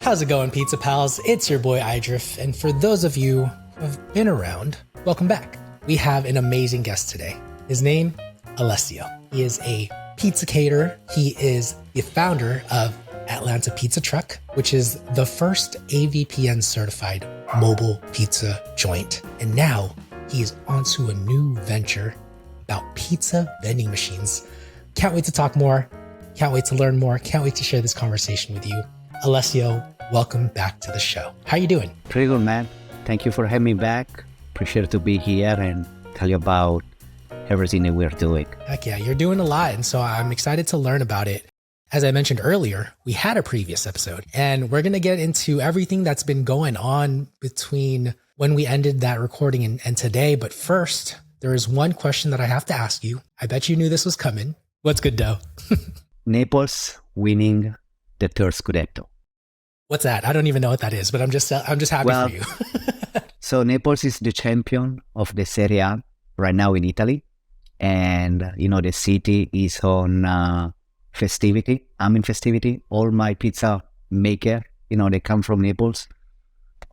How's it going, Pizza Pals? It's your boy Idrif, and for those of you who have been around, welcome back. We have an amazing guest today. His name, Alessio. He is a pizza caterer. He is the founder of Atlanta Pizza Truck, which is the first AVPN-certified mobile pizza joint. And now he's onto a new venture about pizza vending machines. Can't wait to talk more. Can't wait to learn more. Can't wait to share this conversation with you. Alessio, welcome back to the show. How you doing? Pretty good, man. Thank you for having me back. Appreciate to be here and tell you about everything that we're doing. Heck yeah, you're doing a lot, and so I'm excited to learn about it. As I mentioned earlier, we had a previous episode, and we're going to get into everything that's been going on between when we ended that recording and today. But first, there is one question that I have to ask you. I bet you knew this was coming. What's good, Doe? Naples winning the third Scudetto. What's that? I don't even know what that is, but I'm just happy for you. So Naples is the champion of the Serie A right now in Italy. And, the city is on festivity. I'm in festivity. All my pizza maker, they come from Naples.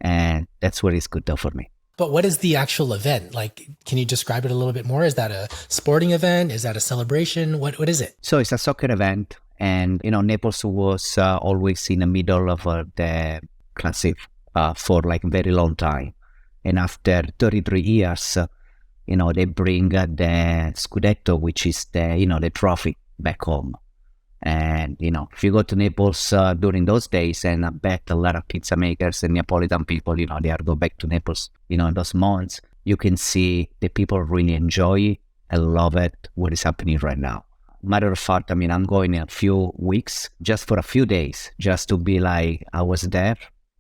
And that's what is good though for me. But what is the actual event? Like, can you describe it a little bit more? Is that a sporting event? Is that a celebration? What is it? So it's a soccer event. And, Naples was always in the middle of the classic for like a very long time. And after 33 years, they bring the Scudetto, which is the trophy back home. And, if you go to Naples during those days, and I bet a lot of pizza makers and Neapolitan people, they are go back to Naples, in those months, you can see the people really enjoy and love it, what is happening right now. Matter of fact, I'm going in a few weeks, just for a few days, just to be like, I was there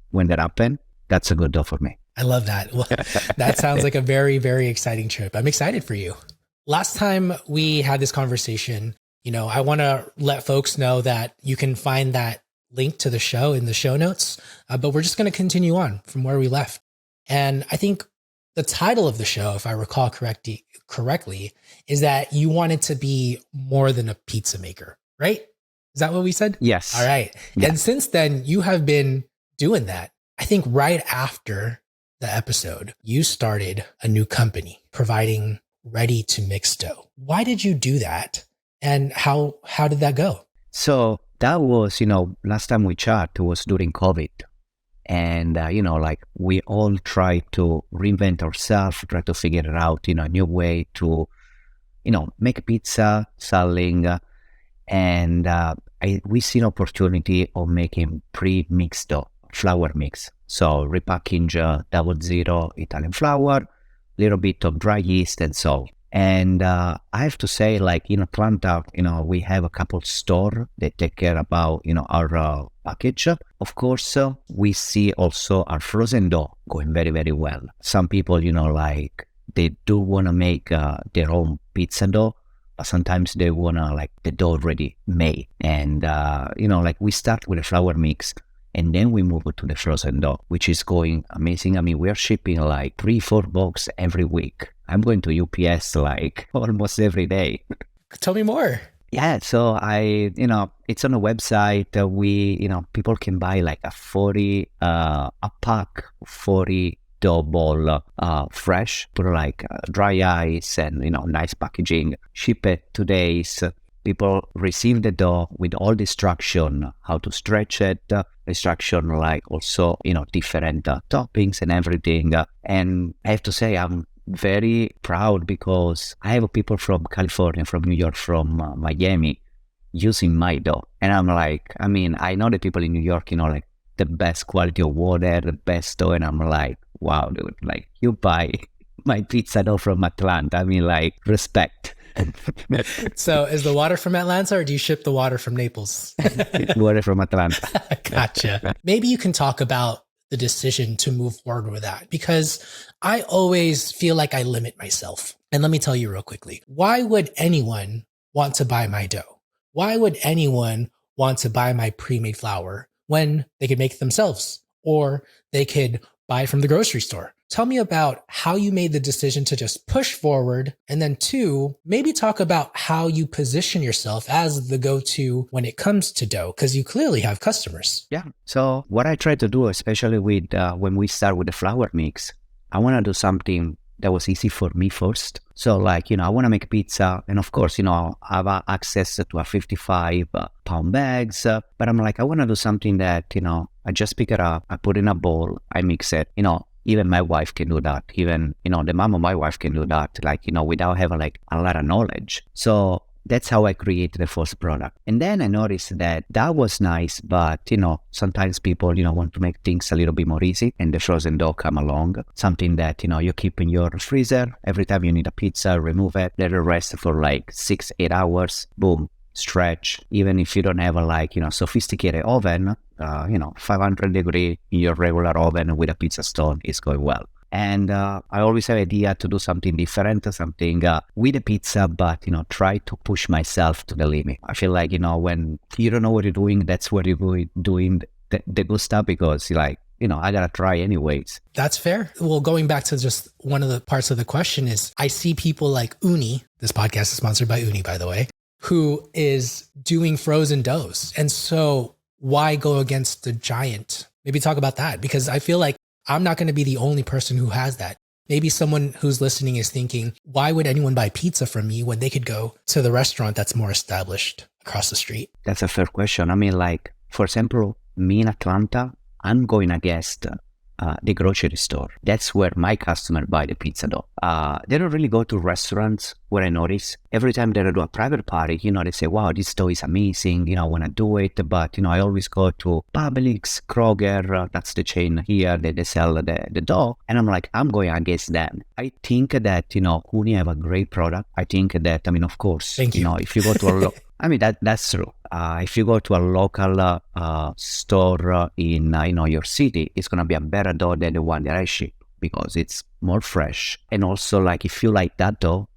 when that happened. That's a good deal for me. I love that. Well, that sounds like a very, very exciting trip. I'm excited for you. Last time we had this conversation, I want to let folks know that you can find that link to the show in the show notes, but we're just going to continue on from where we left. And I think the title of the show, if I recall correctly, is that you wanted to be more than a pizza maker, right? Is that what we said? Yes. All right. Yeah. And since then, you have been doing that. I think right after the episode, you started a new company providing ready to mix dough. Why did you do that? And how did that go? So that was, last time we chat was during COVID. And, we all try to reinvent ourselves, try to figure it out, a new way to, make pizza, selling. And we see an opportunity of making pre-mixed dough, flour mix. So repackage 00 Italian flour, little bit of dry yeast and so. And I have to say, in Atlanta, we have a couple stores that take care about, our package. Of course, we see also our frozen dough going very, very well. Some people, they do want to make their own pizza dough, but sometimes they want to the dough already made. And, we start with a flour mix. And then we move to the frozen dough, which is going amazing. We are shipping 3-4 boxes every week. I'm going to UPS almost every day. Tell me more. Yeah, so it's on a website. We, people can buy a 40, a pack, 40 dough ball, fresh, put dry ice and, nice packaging, ship it 2 days. People receive the dough with all the instruction, how to stretch it, instruction also, different toppings and everything. And I have to say, I'm very proud because I have people from California, from New York, from Miami using my dough. And I'm I know the people in New York, the best quality of water, the best dough. And I'm wow, dude, you buy my pizza dough from Atlanta. Respect. So is the water from Atlanta or do you ship the water from Naples? Water from Atlanta. Gotcha. Maybe you can talk about the decision to move forward with that, because I always feel like I limit myself. And let me tell you real quickly, why would anyone want to buy my dough? Why would anyone want to buy my pre-made flour when they could make it themselves, or they could buy from the grocery store. Tell me about how you made the decision to just push forward. And then two, maybe talk about how you position yourself as the go-to when it comes to dough, because you clearly have customers. Yeah. So what I try to do, especially with when we start with the flour mix, I want to do something that was easy for me first. So like, I want to make pizza. And of course, I have access to a 55 pound bags. But I'm like, I want to do something that, I just pick it up, I put in a bowl, I mix it, even my wife can do that. Even, the mom of my wife can do that, like, without having like a lot of knowledge. So that's how I created the first product. And then I noticed that was nice, but, sometimes people, want to make things a little bit more easy, and the frozen dough come along, something that, you keep in your freezer. Every time you need a pizza, remove it, let it rest for like 6-8 hours, boom, stretch. Even if you don't have a sophisticated oven, 500 degree in your regular oven with a pizza stone is going well. And I always have an idea to do something different, something with a pizza, but, try to push myself to the limit. I feel like, when you don't know what you're doing, that's where you're doing the good stuff, because I gotta try anyways. That's fair. Well, going back to just one of the parts of the question is, I see people like Uni, this podcast is sponsored by Uni, by the way, who is doing frozen doughs. And so why go against the giant? Maybe talk about that, because I feel like I'm not going to be the only person who has that. Maybe someone who's listening is thinking, why would anyone buy pizza from me when they could go to the restaurant that's more established across the street? That's a fair question. I mean, like, for example, me in Atlanta, I'm going against the grocery store. That's where my customer buy the pizza dough. They don't really go to restaurants, where I notice. Every time they do a private party, they say, wow, this dough is amazing, I want to do it. But, I always go to Publix, Kroger, that's the chain here, they sell the dough. And I'm like, I'm going against them. I think that, Uni have a great product. I think that, of course, Thank you. If you go to a that's true. If you go to a local store in your city, it's gonna be a better dough than the one that I ship, because it's more fresh. And also, like, if you like that dough,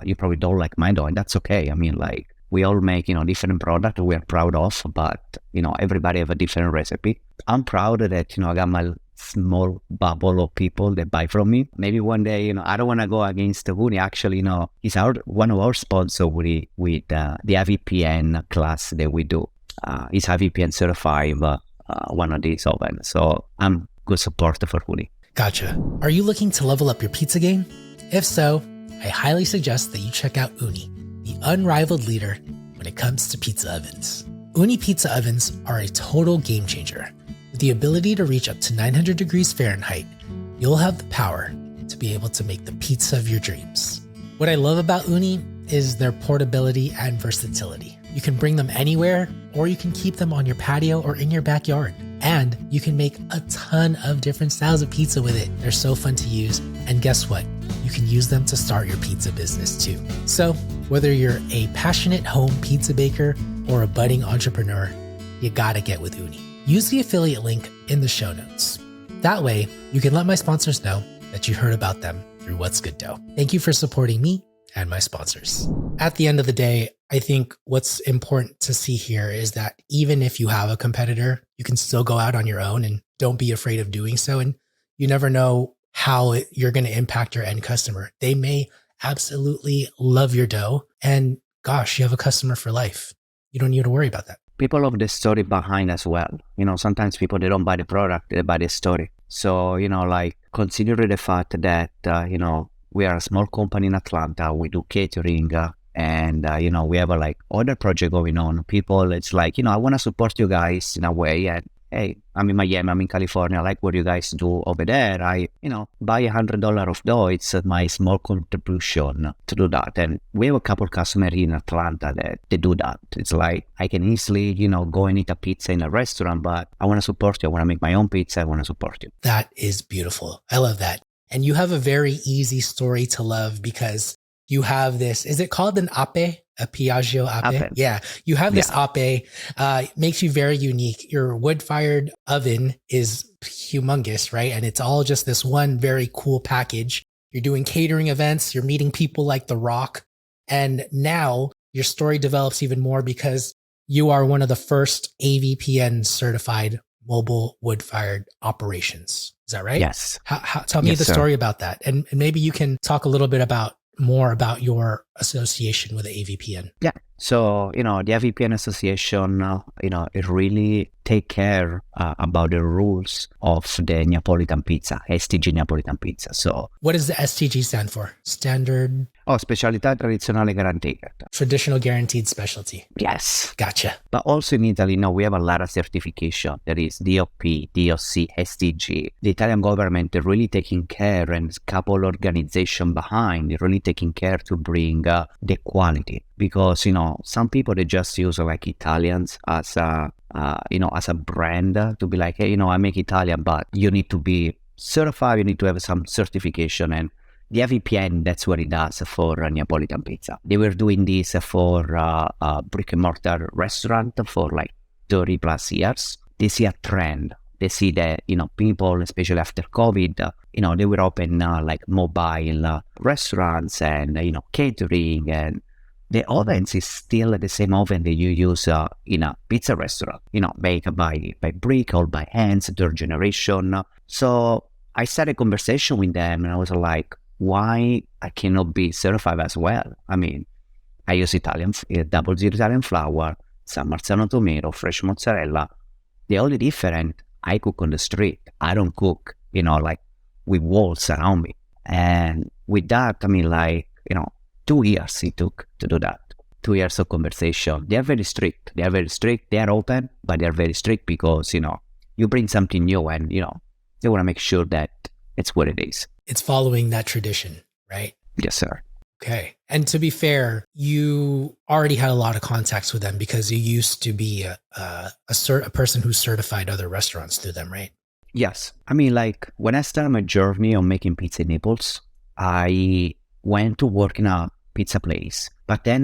you probably don't like my dough, and that's okay. I mean, like, we all make different product we are proud of, but everybody have a different recipe. I'm proud that I got my small bubble of people that buy from me. Maybe one day, I don't want to go against the Uni. Actually, he's one of our sponsors with the AVPN class that we do. It's AVPN-certified, one of these ovens. So I'm good supporter for Uni. Gotcha. Are you looking to level up your pizza game? If so, I highly suggest that you check out Uni, the unrivaled leader when it comes to pizza ovens. Uni pizza ovens are a total game changer. With the ability to reach up to 900 degrees Fahrenheit, you'll have the power to be able to make the pizza of your dreams. What I love about Uni is their portability and versatility. You can bring them anywhere, or you can keep them on your patio or in your backyard. And you can make a ton of different styles of pizza with it. They're so fun to use. And guess what? You can use them to start your pizza business too. So whether you're a passionate home pizza baker or a budding entrepreneur, you gotta get with Uni. Use the affiliate link in the show notes. That way, you can let my sponsors know that you heard about them through What's Good Dough. Thank you for supporting me and my sponsors. At the end of the day, I think what's important to see here is that even if you have a competitor, you can still go out on your own, and don't be afraid of doing so. And you never know how you're going to impact your end customer. They may absolutely love your dough, and gosh, you have a customer for life. You don't need to worry about that. People love the story behind as well. Sometimes people, they don't buy the product, they buy the story. So, consider the fact that, we are a small company in Atlanta. We do catering, and, we have other project going on. People, it's like, I want to support you guys in a way. And hey, I'm in Miami, I'm in California. I like what you guys do over there. I, buy $100 of dough. It's my small contribution to do that. And we have a couple customers in Atlanta that they do that. It's like, I can easily, go and eat a pizza in a restaurant, but I want to support you. I want to make my own pizza. I want to support you. That is beautiful. I love that. And you have a very easy story to love, because you have this, is it called an ape? A Piaggio ape? Yeah. You have this ape, makes you very unique. Your wood-fired oven is humongous, right? And it's all just this one very cool package. You're doing catering events. You're meeting people like The Rock. And now your story develops even more, because you are one of the first AVPN certified mobile wood-fired operations. Is that right? Yes. Tell me Yes, the sir. story about that. And maybe you can talk a little bit more about your association with the AVPN. Yeah. So, the AVPN Association, it really take care about the rules of the Neapolitan pizza, STG Neapolitan pizza. So, What does the STG stand for? Standard specialità tradizionale garantita. Traditional Guaranteed Specialty. Yes. Gotcha. But also in Italy, we have a lot of certification. There is DOP, DOC, STG. The Italian government is really taking care, and a couple organization behind, really taking care to bring the quality. Because, some people, they just use like Italians as as a brand to be like, hey, I make Italian, but you need to be certified, you need to have some certification. And the AVPN, that's what it does for Neapolitan pizza. They were doing this for a brick and mortar restaurant for like 30 plus years. They see a trend. They see that, people, especially after COVID, they were open like mobile restaurants and, catering, and the ovens is still the same oven that you use in a pizza restaurant, made by brick or by hands, third generation. So I started a conversation with them, and I was like, why I cannot be certified as well? I mean, I use Italian, double zero Italian flour, San Marzano tomato, fresh mozzarella. The only different, I cook on the street. I don't cook, like with walls around me. And with that, 2 years it took to do that. 2 years of conversation. They are very strict. They are open, but they are very strict because, you bring something new and, they want to make sure that it's what it is. It's following that tradition, right? Yes, sir. Okay. And to be fair, you already had a lot of contacts with them because you used to be a person who certified other restaurants through them, right? Yes. When I started my journey on making pizza in Naples, I went to work in a pizza place. But then,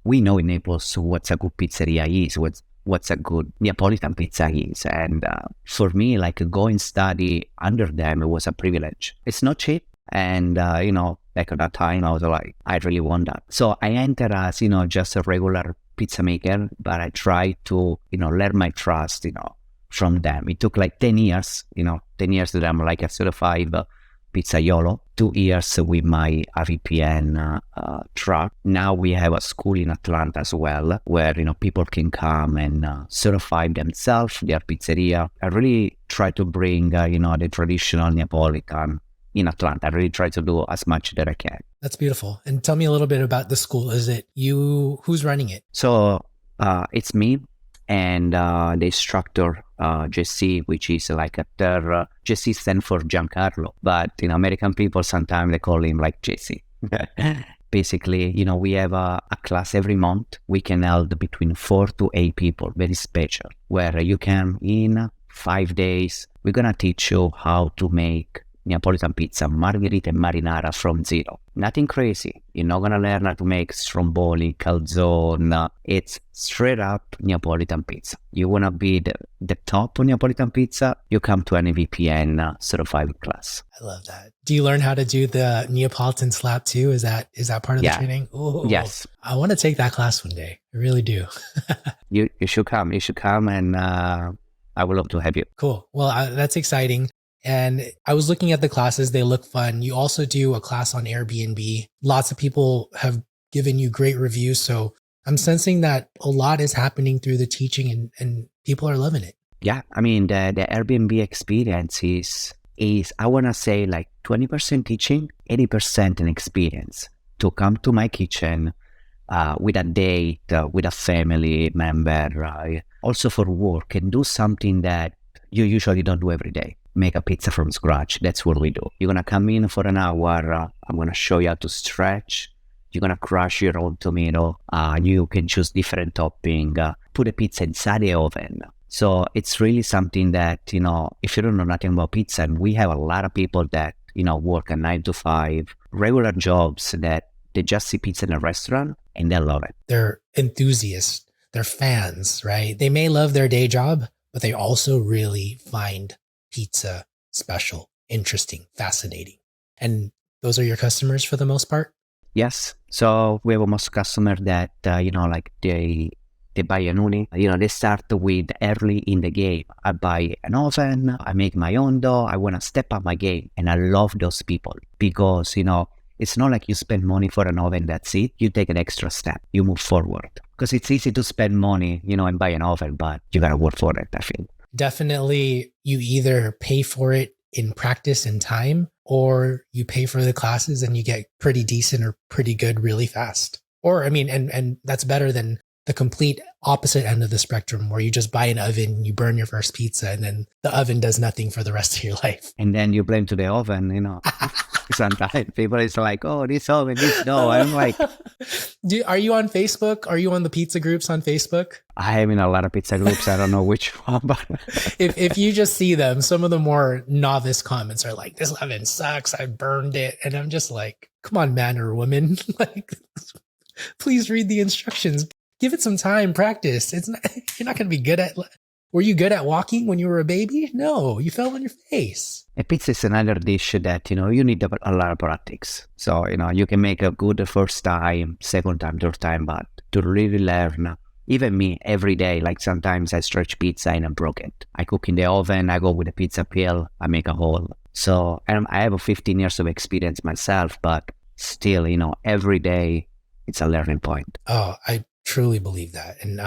we know in Naples what's a good pizzeria is, what's a good Neapolitan pizza is. And for me, go and study under them, it was a privilege. It's not cheap. And, back at that time, I was like, I really want that. So I entered as, just a regular pizza maker, but I tried to, learn my trust, from them. It took 10 years, 10 years that I'm like a certified pizzaiolo, 2 years with my AVPN truck. Now we have a school in Atlanta as well, where, people can come and certify themselves, their pizzeria. I really try to bring, the traditional Neapolitan in Atlanta. I really try to do as much that I can. That's beautiful. And tell me a little bit about the school. Is it you? Who's running it? So it's me and the instructor, Jesse, which is like Jesse stands for Giancarlo, but American people sometimes they call him like Jesse. Basically, we have a class every month. We can hold between 4 to 8 people, very special, where you can in 5 days, we're gonna teach you how to make Neapolitan pizza, margherita and marinara from zero. Nothing crazy. You're not gonna learn how to make stromboli, calzone. It's straight up Neapolitan pizza. You wanna be the top of Neapolitan pizza, you come to an AVPN certified class. I love that. Do you learn how to do the Neapolitan slap too? Is that part of the training? Ooh, yes. I want to take that class one day. I really do. You should come. You should come, and I would love to have you. Cool. Well, that's exciting. And I was looking at the classes. They look fun. You also do a class on Airbnb. Lots of people have given you great reviews. So I'm sensing that a lot is happening through the teaching and people are loving it. Yeah. The Airbnb experience is I want to say 20% teaching, 80% an experience. To come to my kitchen with a date, with a family member, also for work, and do something that you usually don't do every day. Make a pizza from scratch. That's what we do. You're going to come in for an hour. I'm going to show you how to stretch. You're going to crush your own tomato. You can choose different topping. Put a pizza inside the oven. So it's really something that, if you don't know nothing about pizza, and we have a lot of people that, work a 9 to 5, regular jobs that they just see pizza in a restaurant and they love it. They're enthusiasts. They're fans, right? They may love their day job, but they also really find pizza special, interesting, fascinating. And those are your customers for the most part? Yes. So we have most customers that, they they buy an uni. They start with early in the game. I buy an oven, I make my own dough, I want to step up my game. And I love those people because, it's not like you spend money for an oven, that's it. You take an extra step, you move forward. Because it's easy to spend money, and buy an oven, but you got to work for it, I feel. Definitely, you either pay for it in practice and time, or you pay for the classes and you get pretty decent or pretty good really fast. Or, and that's better than the complete opposite end of the spectrum where you just buy an oven, you burn your first pizza, and then the oven does nothing for the rest of your life. And then you blame to the oven, Sometimes people is like, oh, this oven, this dough. I'm like... Are you on Facebook? Are you on the pizza groups on Facebook? I am in a lot of pizza groups. I don't know which one, but... if you just see them, some of the more novice comments are like, this oven sucks, I burned it. And I'm just like, come on, man or woman. Like, please read the instructions. Give it some time, practice. You're not going to be good at... Were you good at walking when you were a baby? No, you fell on your face. A pizza is another dish that, you need a lot of practice. So, you can make a good first time, second time, third time, but to really learn, even me, every day, like sometimes I stretch pizza and I broke it. I cook in the oven, I go with a pizza peel, I make a hole. So, and I have 15 years of experience myself, but still, every day it's a learning point. Oh, I truly believe that. And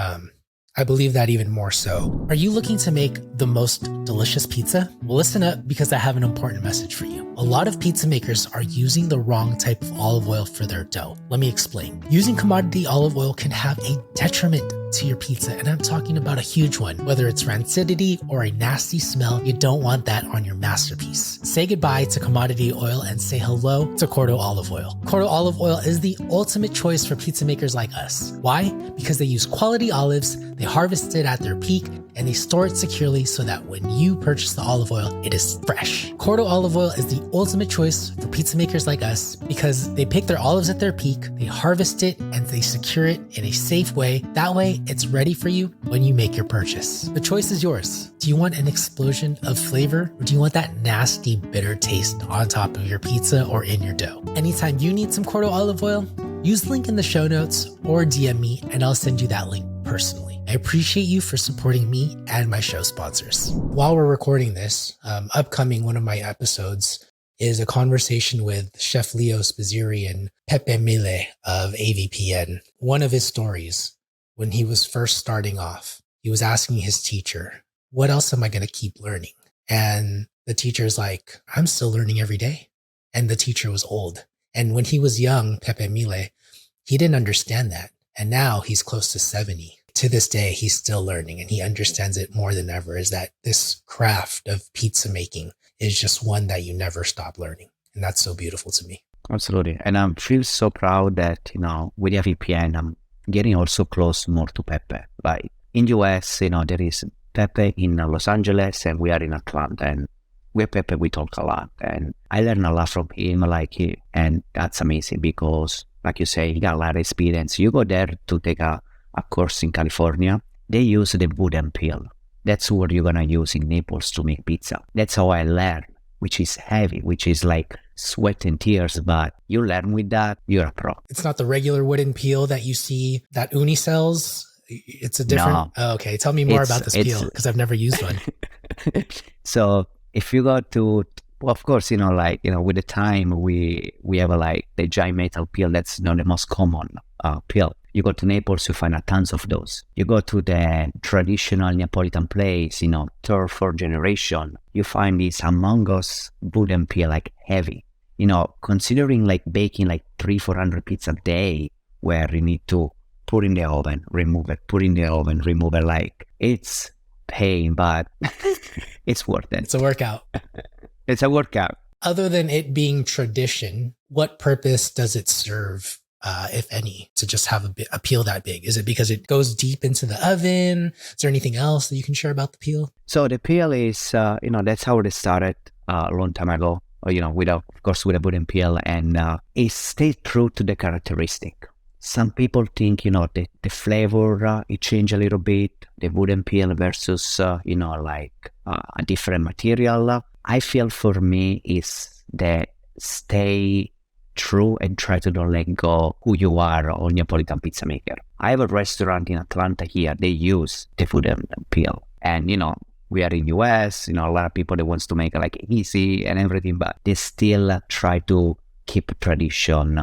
I believe that even more so. Are you looking to make the most delicious pizza? Well, listen up because I have an important message for you. A lot of pizza makers are using the wrong type of olive oil for their dough. Let me explain. Using commodity olive oil can have a detriment to your pizza, and I'm talking about a huge one. Whether it's rancidity or a nasty smell, you don't want that on your masterpiece. Say goodbye to commodity oil and say hello to Cordo olive oil. Cordo olive oil is the ultimate choice for pizza makers like us. Why? Because they use quality olives, they harvest it at their peak, and they store it securely so that when you purchase the olive oil, it is fresh. Cordo olive oil is the ultimate choice for pizza makers like us because they pick their olives at their peak, they harvest it, and they secure it in a safe way. That way, it's ready for you when you make your purchase. The choice is yours. Do you want an explosion of flavor, or do you want that nasty, bitter taste on top of your pizza or in your dough? Anytime you need some Cordo olive oil, use the link in the show notes or DM me and I'll send you that link personally. I appreciate you for supporting me and my show sponsors. While we're recording this, upcoming one of my episodes is a conversation with Chef Leo Spizzeri and Pepe Mille of AVPN. One of his stories, when he was first starting off, he was asking his teacher, what else am I going to keep learning? And the teacher's like, I'm still learning every day. And the teacher was old. And when he was young, Pepe Mille, he didn't understand that. And now he's close to 70. To this day, he's still learning and he understands it more than ever, is that this craft of pizza making is just one that you never stop learning. And that's so beautiful to me. Absolutely. And I feel so proud that, with the VPN, I'm getting also close more to Pepe. Like in US, there is Pepe in Los Angeles and we are in Atlanta. And with Pepe, we talk a lot. And I learn a lot from him, and that's amazing because, like you say, he got a lot of experience. You go there to take a course in California, they use the wooden peel. That's what you're going to use in Naples to make pizza. That's how I learned, which is heavy, which is like sweat and tears, but you learn with that, you're a pro. It's not the regular wooden peel that you see that Uni sells. It's a different... No. Oh, okay, tell me more about this peel because I've never used one. So if you go to... Well, of course, with the time, we have the giant metal peel. That's not the most common peel. You go to Naples, you find tons of those. You go to the traditional Neapolitan place, third, fourth generation, you find this Among Us wooden peel, heavy. Considering baking 300-400 pizza a day, where you need to put in the oven, remove it, put in the oven, remove it, it's pain, but it's worth it. It's a workout. It's a workout. Other than it being tradition, what purpose does it serve, if any, to just have a peel that big? Is it because it goes deep into the oven? Is there anything else that you can share about the peel? So the peel is, that's how it started a long time ago, with a wooden peel, and it stayed true to the characteristic. Some people think, the flavor, it changed a little bit, the wooden peel versus, a different material. I feel for me is that stay true and try to don't let go who you are on Neapolitan pizza maker. I have a restaurant in Atlanta here. They use the food and peel. And, we are in US, a lot of people that wants to make it like easy and everything, but they still try to keep tradition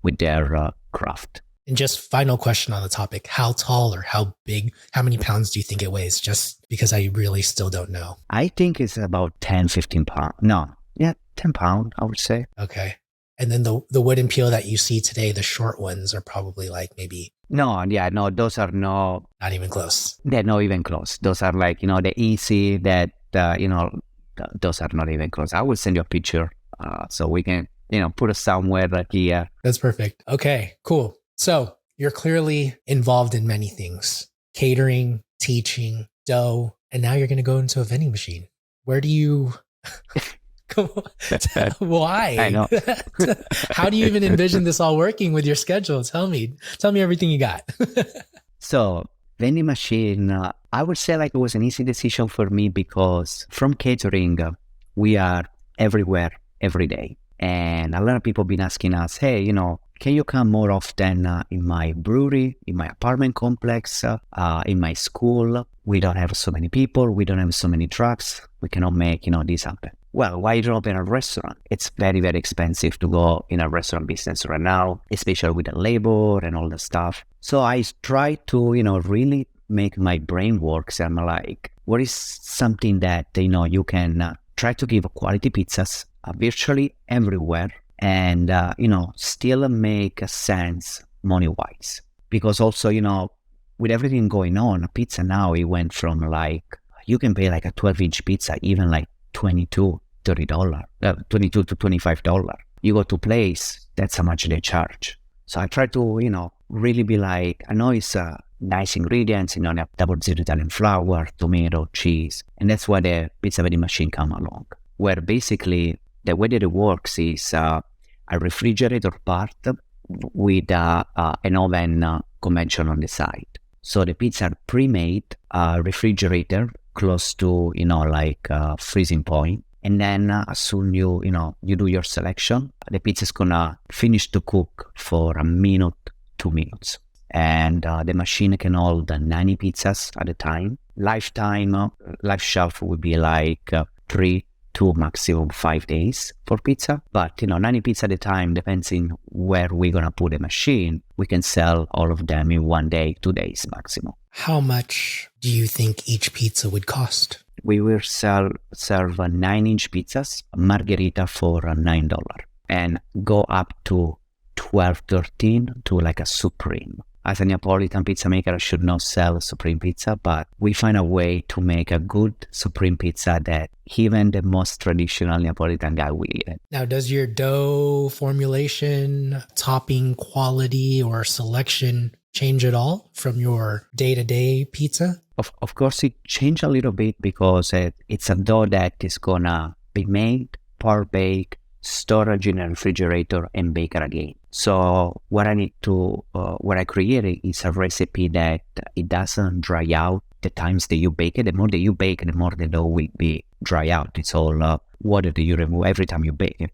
with their craft. And just final question on the topic, how tall or how big, how many pounds do you think it weighs? Just because I really still don't know. I think it's about 10, 15 pounds. No, yeah, 10 pounds, I would say. Okay. And then the wooden peel that you see today, the short ones are probably like maybe... No, those are not even close. They're not even close. Those are like, the easy that, those are not even close. I will send you a picture so we can, put it somewhere here. That's perfect. Okay, cool. So you're clearly involved in many things, catering, teaching, dough, and now you're going to go into a vending machine. Where do you... Why? I know. How do you even envision this all working with your schedule? Tell me everything you got. So vending machine, I would say like it was an easy decision for me because from catering, we are everywhere, every day. And a lot of people have been asking us, hey, can you come more often in my brewery, in my apartment complex, in my school? We don't have so many people. We don't have so many trucks. We cannot make, this happen. Well, why don't open a restaurant? It's very, very expensive to go in a restaurant business right now, especially with the labor and all the stuff. So I try to, really make my brain work. So I'm like, what is something that, you can try to give quality pizzas virtually everywhere and, still make sense money-wise. Because also, with everything going on, pizza now, it went from like, you can pay like a 12-inch pizza, even like $22 to $25. You go to place, that's how much they charge. So I try to, really be like, I know it's nice ingredients, double zero Italian flour, tomato, cheese. And that's why the pizza vending machine come along. Where basically the way that it works is a refrigerator part with an oven convention on the side. So the pizza are pre-made, refrigerator close to, freezing point. And then as soon you do your selection, the pizza is gonna finish to cook for a minute, 2 minutes. And the machine can hold 90 pizzas at a time. Life shelf would be like 3 to maximum 5 days for pizza. But 90 pizza at a time, depends on where we're gonna put the machine. We can sell all of them in 1 day, 2 days maximum. How much do you think each pizza would cost? We will serve 9-inch pizzas, margherita for $9, and go up to 12, 13 to like a supreme. As a Neapolitan pizza maker, I should not sell supreme pizza, but we find a way to make a good supreme pizza that even the most traditional Neapolitan guy will eat it. Now, does your dough formulation, topping quality, or selection change at all from your day-to-day pizza? Of course, it changed a little bit because it's a dough that is gonna be made, par baked, storage in a refrigerator, and bake it again. So what I created is a recipe that it doesn't dry out the times that you bake it. The more that you bake, the more the dough will be dry out. It's all water that you remove every time you bake it.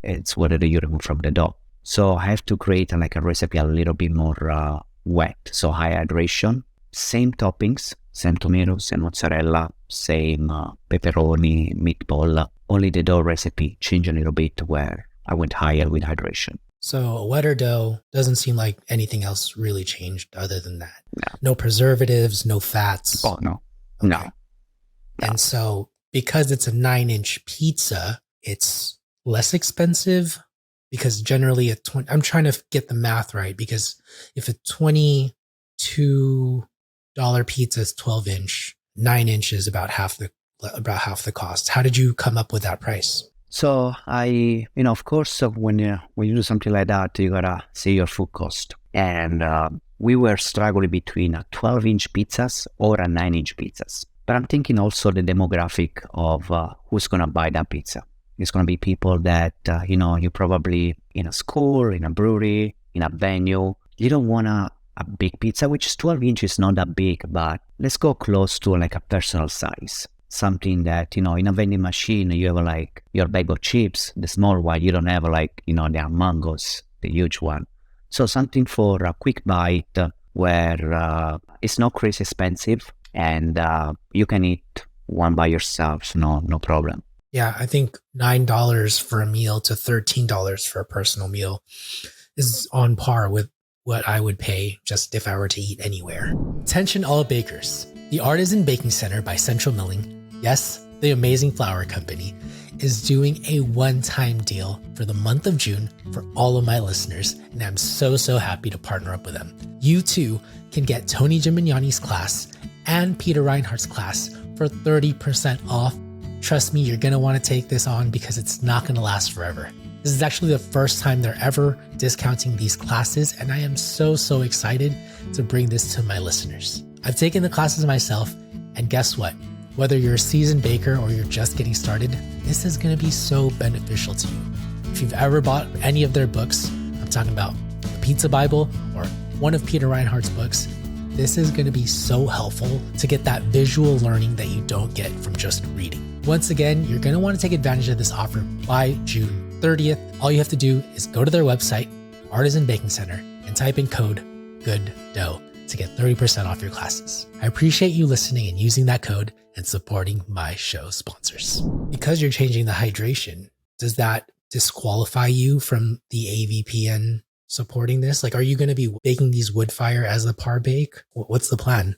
It's water that you remove from the dough. So I have to create a recipe a little bit more wet. So high hydration, same toppings, same tomatoes, same mozzarella, same pepperoni, meatball. Only the dough recipe changed a little bit where I went higher with hydration. So a wetter dough doesn't seem like anything else really changed other than that. No. No preservatives, no fats. Oh, no. Okay. No. And so because it's a 9-inch pizza, it's less expensive because generally I'm trying to get the math right, because if a $22 pizza is 12-inch, 9-inch is about half the cost. How did you come up with that price? So I, of course, when you do something like that, you gotta see your food cost. And we were struggling between a 12-inch pizzas or a 9-inch pizzas. But I'm thinking also the demographic of who's gonna buy that pizza. It's gonna be people that, you probably in a school, in a brewery, in a venue. You don't want a big pizza, which is 12 inches, not that big, but let's go close to like a personal size. something that, in a vending machine, you have like your bag of chips, the small one, you don't have like, the mangoes, the huge one. So something for a quick bite where it's not crazy expensive and you can eat one by yourself, no problem. Yeah, I think $9 for a meal to $13 for a personal meal is on par with what I would pay just if I were to eat anywhere. Attention all bakers. The Artisan Baking Center by Central Milling, yes, the amazing flour company, is doing a one-time deal for the month of June for all of my listeners, and I'm so happy to partner up with them. You too can get Tony Gimignani's class and Peter Reinhardt's class for 30% off. Trust me, you're going to want to take this on because it's not going to last forever. This is actually the first time they're ever discounting these classes, and I am so excited to bring this to my listeners. I've taken the classes myself, and guess what? Whether you're a seasoned baker or you're just getting started, this is going to be so beneficial to you. If you've ever bought any of their books, I'm talking about the Pizza Bible or one of Peter Reinhardt's books, this is going to be so helpful to get that visual learning that you don't get from just reading. Once again, you're going to want to take advantage of this offer by June 30th. All you have to do is go to their website, Artisan Baking Center, and type in code GOODDOUGH to get 30% off your classes. I appreciate you listening and using that code and supporting my show sponsors. Because you're changing the hydration, does that disqualify you from the AVPN supporting this? Like, are you going to be baking these wood fire as a par bake? What's the plan?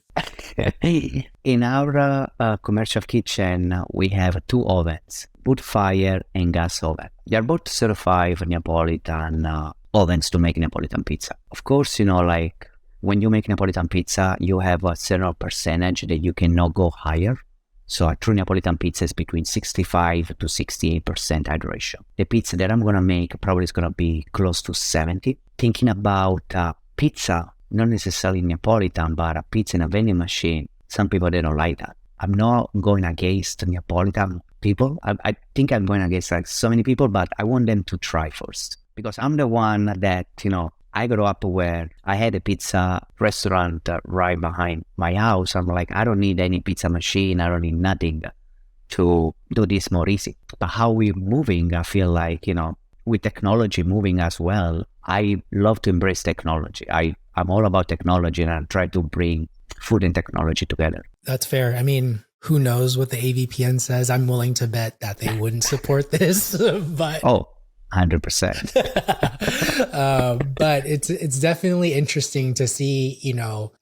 In our commercial kitchen, we have two ovens, wood fire and gas oven. They are both certified Neapolitan ovens to make Neapolitan pizza. Of course, like when you make Neapolitan pizza, you have a certain percentage that you cannot go higher. So a true Neapolitan pizza is between 65 to 68% hydration. The pizza that I'm going to make probably is going to be close to 70. Thinking about pizza, not necessarily Neapolitan, but a pizza in a vending machine, some people, they don't like that. I'm not going against Neapolitan people. I think I'm going against like so many people, but I want them to try first. Because I'm the one that, I grew up where I had a pizza restaurant right behind my house. I'm like, I don't need any pizza machine. I don't need nothing to do this more easy. But how we're moving, I feel like, with technology moving as well, I love to embrace technology. I'm all about technology and I try to bring food and technology together. That's fair. I mean, who knows what the AVPN says? I'm willing to bet that they wouldn't support this, but... Oh, 100%. But it's definitely interesting to see,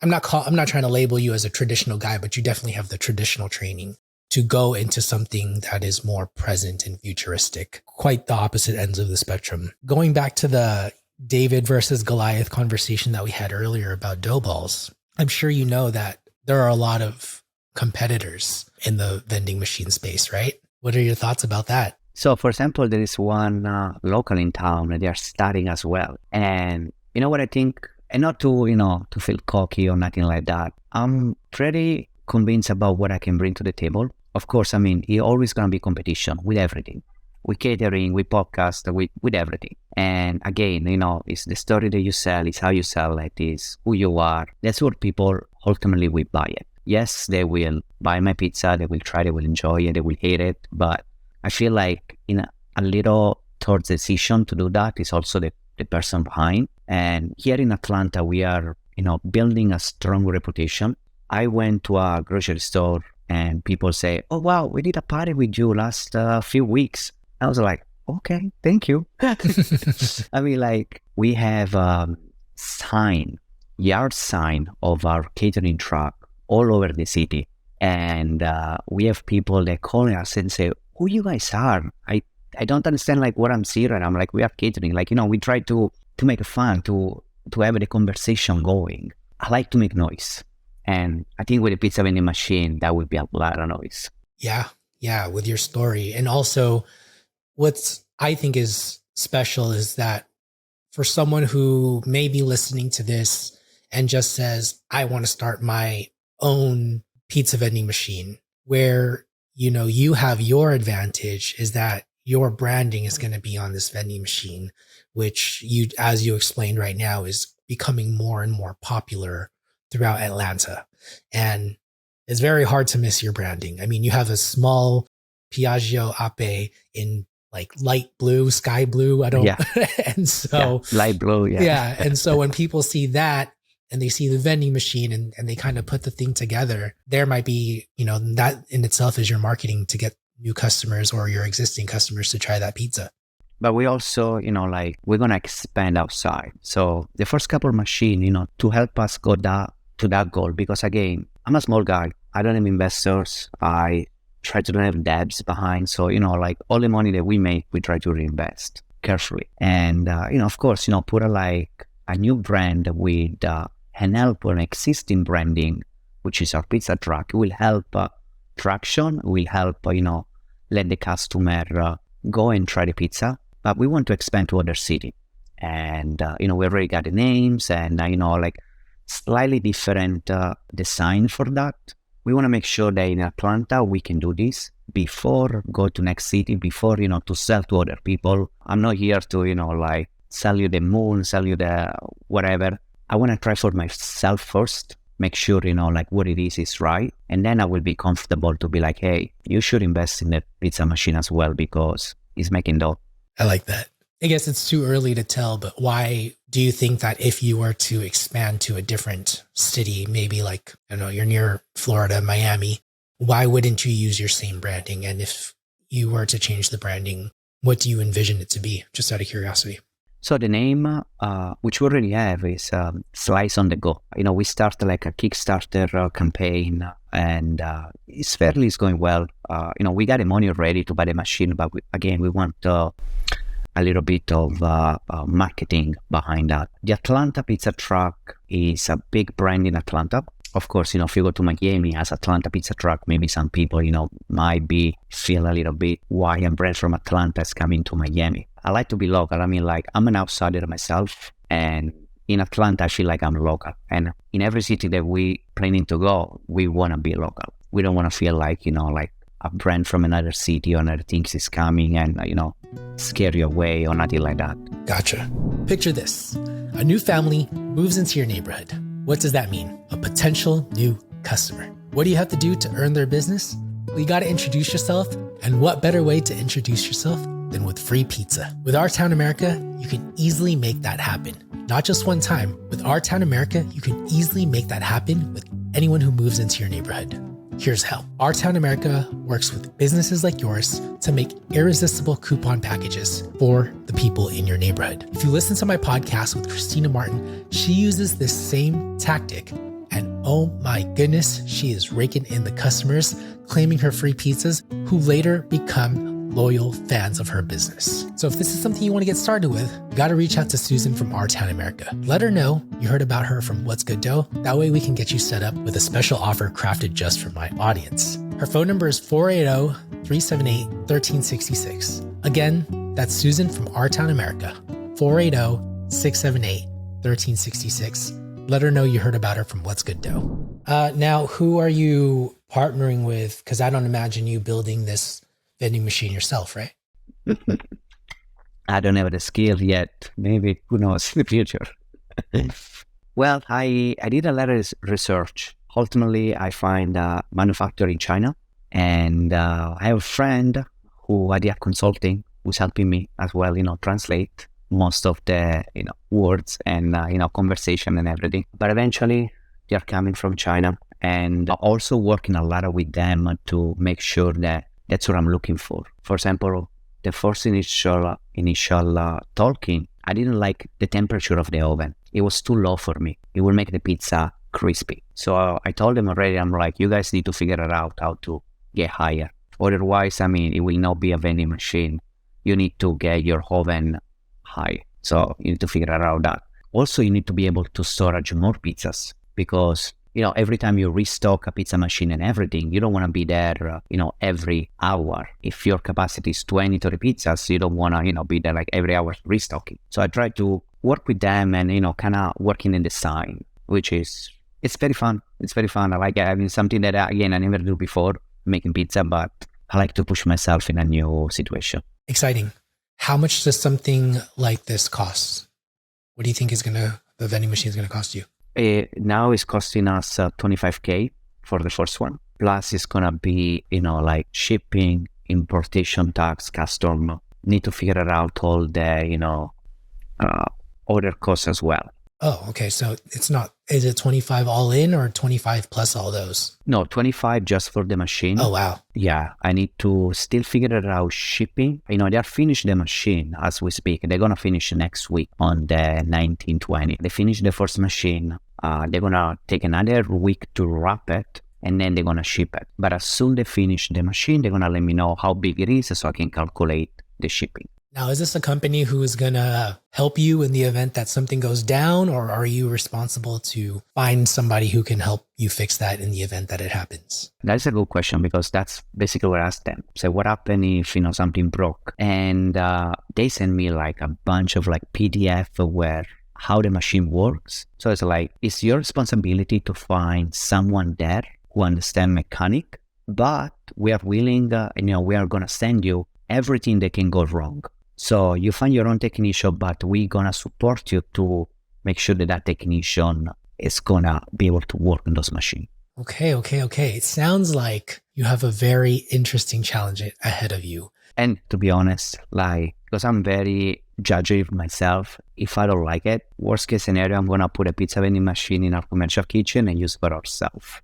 I'm not trying to label you as a traditional guy, but you definitely have the traditional training to go into something that is more present and futuristic, quite the opposite ends of the spectrum. Going back to the David versus Goliath conversation that we had earlier about dough balls, I'm sure you know that there are a lot of competitors in the vending machine space, right? What are your thoughts about that? So, for example, there is one local in town that they are starting as well. And you know what I think? And not to, to feel cocky or nothing like that. I'm pretty convinced about what I can bring to the table. Of course, it's always going to be competition with everything. With catering, with podcast, with everything. And again, it's the story that you sell, it's how you sell it, it's who you are. That's what people ultimately will buy it. Yes, they will buy my pizza, they will try, they will enjoy it, they will hate it, but I feel like in a little towards the decision to do that is also the person behind. And here in Atlanta, we are, building a strong reputation. I went to a grocery store and people say, oh, wow, we did a party with you last few weeks. I was like, okay, thank you. We have yard sign of our catering truck all over the city. And we have people that call us and say, who you guys are? I don't understand what I'm seeing. And I'm like, we are catering. We try to make it fun, to have the conversation going. I like to make noise. And I think with a pizza vending machine, that would be a lot of noise. Yeah, with your story. And also, what's I think is special is that for someone who may be listening to this and just says, I want to start my own pizza vending machine, where you have your advantage is that your branding is going to be on this vending machine, which as you explained right now, is becoming more and more popular throughout Atlanta. And it's very hard to miss your branding. I mean, you have a small Piaggio Ape in like light blue, sky blue. Yeah. And so, Light blue. Yeah. yeah. And so when people see that and they see the vending machine and they kind of put the thing together, there might be, that in itself is your marketing to get new customers or your existing customers to try that pizza. But we also, we're going to expand outside. So the first couple of machines, to help us go to that goal, because again, I'm a small guy. I don't have investors. I try to don't have debts behind. So, all the money that we make, we try to reinvest carefully. And, of course, put a new brand with and help on existing branding, which is our pizza truck. It will help traction, will help, let the customer go and try the pizza. But we want to expand to other cities. And, we already got the names and, slightly different design for that. We want to make sure that in Atlanta, we can do this before go to next city, before, to sell to other people. I'm not here to, sell you the moon, sell you the whatever. I want to try for myself first, make sure, what it is right. And then I will be comfortable to be like, hey, you should invest in the pizza machine as well because it's making dough. I like that. I guess it's too early to tell, but why do you think that if you were to expand to a different city, maybe like, I don't know, you're near Florida, Miami, why wouldn't you use your same branding? And if you were to change the branding, what do you envision it to be? Just out of curiosity. So the name, which we already have, is Slice on the Go. We started like a Kickstarter campaign and it's going well. We got the money already to buy the machine, but we want a little bit of marketing behind that. The Atlanta Pizza Truck is a big brand in Atlanta. Of course, if you go to Miami as Atlanta Pizza Truck, maybe some people, might feel a little bit why a brand from Atlanta is coming to Miami. I like to be local. I mean, I'm an outsider myself. And in Atlanta, I feel like I'm local. And in every city that we planning to go, we want to be local. We don't want to feel like, a brand from another city or another things is coming and, scare you away or nothing like that. Gotcha. Picture this. A new family moves into your neighborhood. What does that mean? A potential new customer. What do you have to do to earn their business? Well, you got to introduce yourself. And what better way to introduce yourself than with free pizza? With Our Town America, you can easily make that happen. Not just one time. With Our Town America, you can easily make that happen with anyone who moves into your neighborhood. Here's how. Our Town America works with businesses like yours to make irresistible coupon packages for the people in your neighborhood. If you listen to my podcast with Christina Martin, she uses this same tactic. And oh my goodness, she is raking in the customers, claiming her free pizzas, who later become loyal fans of her business. So if this is something you want to get started with, you got to reach out to Susan from Our Town America. Let her know you heard about her from What's Good Dough. That way we can get you set up with a special offer crafted just for my audience. Her phone number is 480-378-1366. Again, that's Susan from Our Town America, 480-678-1366. Let her know you heard about her from What's Good Dough. Now, who are you partnering with? Because I don't imagine you building this vending machine yourself, right? I don't have the skill yet. Maybe, who knows, in the future. Well, I did a lot of research. Ultimately, I find a manufacturer in China. And I have a friend who I did consulting, who's helping me as well, translate most of the, words and, conversation and everything. But eventually, they're coming from China. And also working a lot with them to make sure that that's what I'm looking for. For example, the first initial talking, I didn't like the temperature of the oven. It was too low for me. It will make the pizza crispy. So I told them already, I'm like, you guys need to figure it out how to get higher. Otherwise, it will not be a vending machine. You need to get your oven high. So you need to figure out that. Also, you need to be able to storage more pizzas because every time you restock a pizza machine and everything, you don't want to be there, every hour. If your capacity is 20, 30 pizzas, you don't want to, be there like every hour restocking. So I try to work with them and, kind of working in design, which is, it's very fun. It's very fun. I like it. Something that, I never do before, making pizza, but I like to push myself in a new situation. Exciting. How much does something like this cost? What do you think the vending machine is going to cost you? Now it's costing us $25K. for the first one. Plus it's gonna be, like shipping, importation tax, custom. Need to figure out all the, other costs as well. Oh, okay. So it's not, is it 25 all in or 25 plus all those? No, 25 just for the machine. Oh, wow. Yeah, I need to still figure it out shipping. They are finished the machine as we speak. They're going to finish next week on the 1920. They finished the first machine. They're going to take another week to wrap it, and then they're going to ship it. But as soon they finish the machine, they're going to let me know how big it is so I can calculate the shipping. Now, is this a company who is going to help you in the event that something goes down, or are you responsible to find somebody who can help you fix that in the event that it happens? That's a good question, because that's basically what I asked them. So what happened if, something broke? And they sent me like a bunch of like PDF where how the machine works. So it's like, it's your responsibility to find someone there who understands mechanic, but we are willing, we are going to send you everything that can go wrong. So you find your own technician, but we're going to support you to make sure that technician is going to be able to work on those machines. Okay. It sounds like you have a very interesting challenge ahead of you. And to be honest, because I'm very judgy of myself, if I don't like it, worst case scenario, I'm going to put a pizza vending machine in our commercial kitchen and use it for ourselves.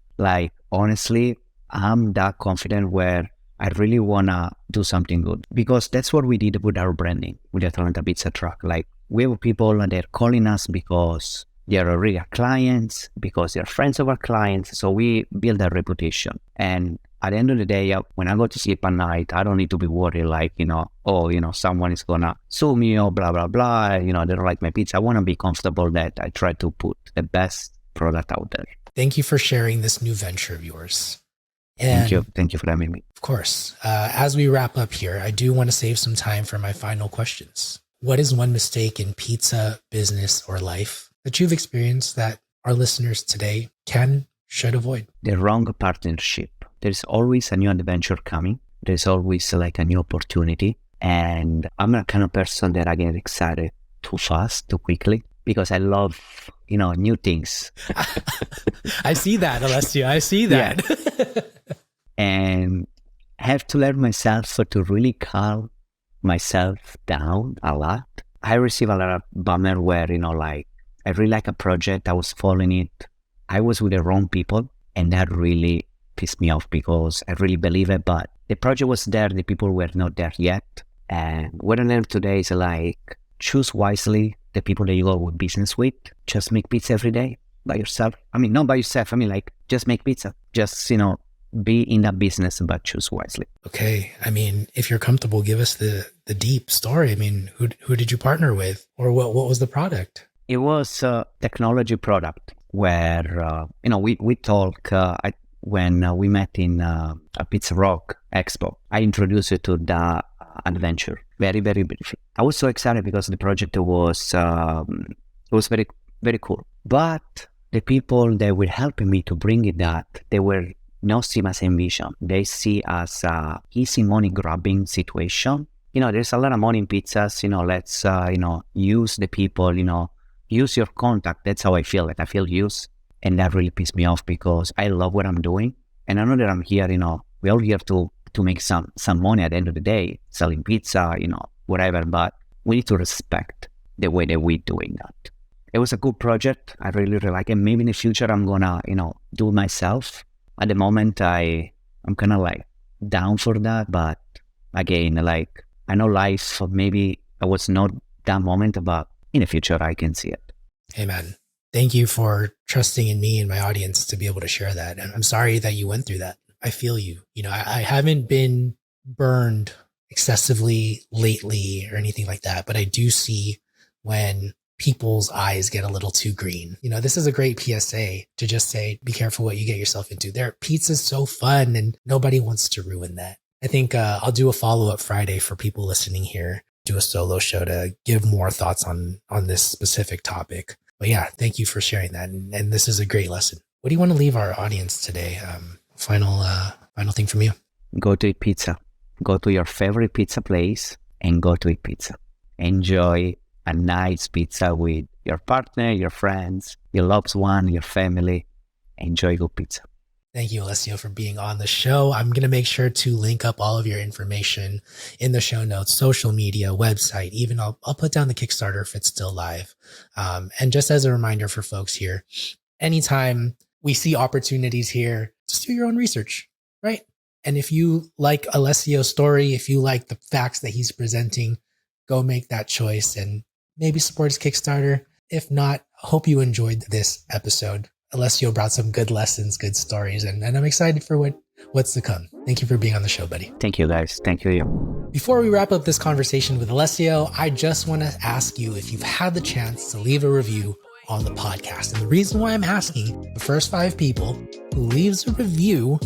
Honestly, I'm that confident where I really want to do something good, because that's what we did with our branding, with the Atlanta Pizza Truck. We have people and they're calling us because they're already our clients, because they're friends of our clients. So we build a reputation. And at the end of the day, when I go to sleep at night, I don't need to be worried someone is going to sue me or blah, blah, blah. They don't like my pizza. I want to be comfortable that I try to put the best product out there. Thank you for sharing this new venture of yours. And Thank you for having me. Of course. As we wrap up here, I do want to save some time for my final questions. What is one mistake in pizza, business, or life that you've experienced that our listeners today should avoid? The wrong partnership. There's always a new adventure coming. There's always like a new opportunity. And I'm the kind of person that I get excited too fast, too quickly, because I love, new things. I see that, Alessio. I see that. Yeah. And I have to learn myself to really calm myself down a lot. I receive a lot of bummer where, I really like a project, I was following it, I was with the wrong people, and that really pissed me off because I really believe it, but the project was there, the people were not there yet. And what I learned today is choose wisely the people that you go with business with. Just make pizza every day by yourself. Not by yourself, just make pizza. Just, be in that business, but choose wisely. Okay. If you're comfortable, give us the deep story. Who did you partner with, or what was the product? It was a technology product where, we talk, when we met in a Pizza Rock Expo, I introduced you to the adventure very, very briefly. I was so excited because the project was very, very cool. But the people that were helping me to bring it they were not see my same vision. They see as a easy money grabbing situation. There's a lot of money in pizzas. Let's use the people. Use your contact. That's how I feel it. I feel used, and that really pissed me off because I love what I'm doing, and I know that I'm here. We're all here to make some money at the end of the day, selling pizza, whatever. But we need to respect the way that we're doing that. It was a good project. I really, really like it. Maybe in the future I'm gonna do it myself. At the moment, I'm kind of down for that, but again, I know life, maybe I was not that moment, but in the future, I can see it. Amen. Thank you for trusting in me and my audience to be able to share that. And I'm sorry that you went through that. I feel you. I haven't been burned excessively lately or anything like that, but I do see when people's eyes get a little too green. This is a great PSA to just say, be careful what you get yourself into. Pizza's so fun and nobody wants to ruin that. I think I'll do a follow-up Friday for people listening here, do a solo show to give more thoughts on this specific topic. But yeah, thank you for sharing that. And this is a great lesson. What do you want to leave our audience today? Final thing from you. Go to eat pizza. Go to your favorite pizza place and go to eat pizza. Enjoy a nice pizza with your partner, your friends, your loved one, your family. Enjoy good pizza. Thank you, Alessio, for being on the show. I'm going to make sure to link up all of your information in the show notes, social media, website, even I'll put down the Kickstarter if it's still live. And just as a reminder for folks here, anytime we see opportunities here, just do your own research, right? And if you like Alessio's story, if you like the facts that he's presenting, go make that choice and maybe support his Kickstarter. If not, hope you enjoyed this episode. Alessio brought some good lessons, good stories, and I'm excited for what's to come. Thank you for being on the show, buddy. Thank you, guys. Thank you. Before we wrap up this conversation with Alessio, I just want to ask you if you've had the chance to leave a review on the podcast. And the reason why I'm asking, the first 5 people who leaves a review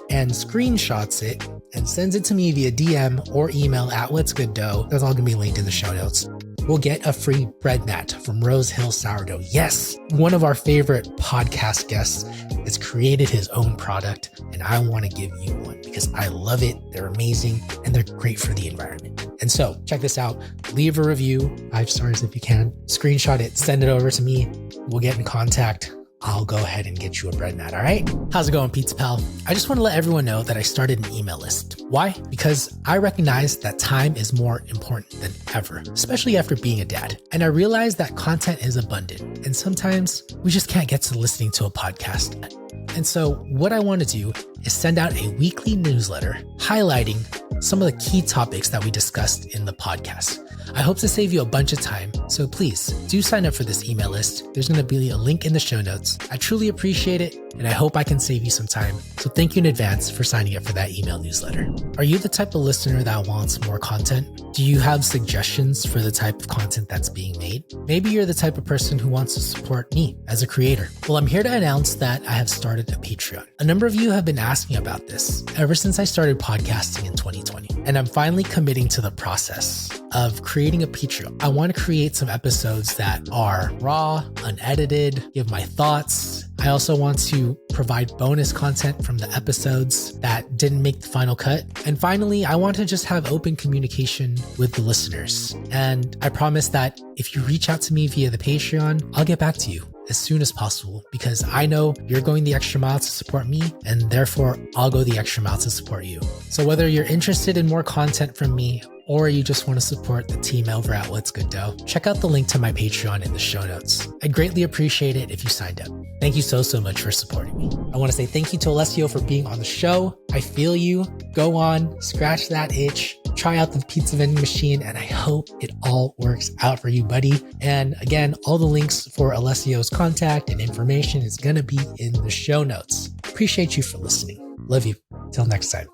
and screenshots it and sends it to me via DM or email at What's Good Dough, that's all going to be linked in the show notes, we'll get a free bread mat from Rose Hill Sourdough. Yes, one of our favorite podcast guests has created his own product, and I want to give you one because I love it. They're amazing, and they're great for the environment. And so check this out. Leave a review, 5 stars if you can. Screenshot it, send it over to me. We'll get in contact. I'll go ahead and get you a bread mat, all right? How's it going, Pizza Pal? I just want to let everyone know that I started an email list. Why? Because I recognize that time is more important than ever, especially after being a dad. And I realize that content is abundant, and sometimes we just can't get to listening to a podcast. And so what I want to do is send out a weekly newsletter highlighting some of the key topics that we discussed in the podcast. I hope to save you a bunch of time, so please do sign up for this email list. There's going to be a link in the show notes. I truly appreciate it, and I hope I can save you some time. So thank you in advance for signing up for that email newsletter. Are you the type of listener that wants more content? Do you have suggestions for the type of content that's being made? Maybe you're the type of person who wants to support me as a creator. Well, I'm here to announce that I have started a Patreon. A number of you have been asking about this ever since I started podcasting in 2020, and I'm finally committing to the process of creating a Patreon. I want to create some episodes that are raw, unedited, give my thoughts. I also want to provide bonus content from the episodes that didn't make the final cut. And finally, I want to just have open communication with the listeners. And I promise that if you reach out to me via the Patreon, I'll get back to you as soon as possible, because I know you're going the extra mile to support me, and therefore I'll go the extra mile to support you. So whether you're interested in more content from me, or you just want to support the team over at What's Good Dough, check out the link to my Patreon in the show notes. I'd greatly appreciate it if you signed up. Thank you so much for supporting me. I want to say thank you to Alessio for being on the show. I feel you. Go on, scratch that itch, try out the pizza vending machine, and I hope it all works out for you, buddy. And again, all the links for Alessio's contact and information is going to be in the show notes. Appreciate you for listening. Love you. Till next time.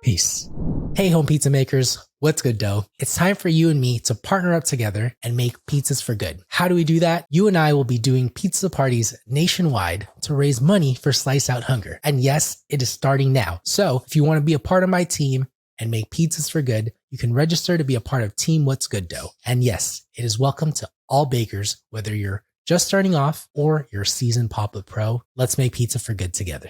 Peace. Hey, home pizza makers. What's good, dough? It's time for you and me to partner up together and make pizzas for good. How do we do that? You and I will be doing pizza parties nationwide to raise money for Slice Out Hunger. And yes, it is starting now. So if you want to be a part of my team and make pizzas for good, you can register to be a part of Team What's Good Dough. And yes, it is welcome to all bakers, whether you're just starting off or you're a seasoned pop-up pro. Let's make pizza for good together.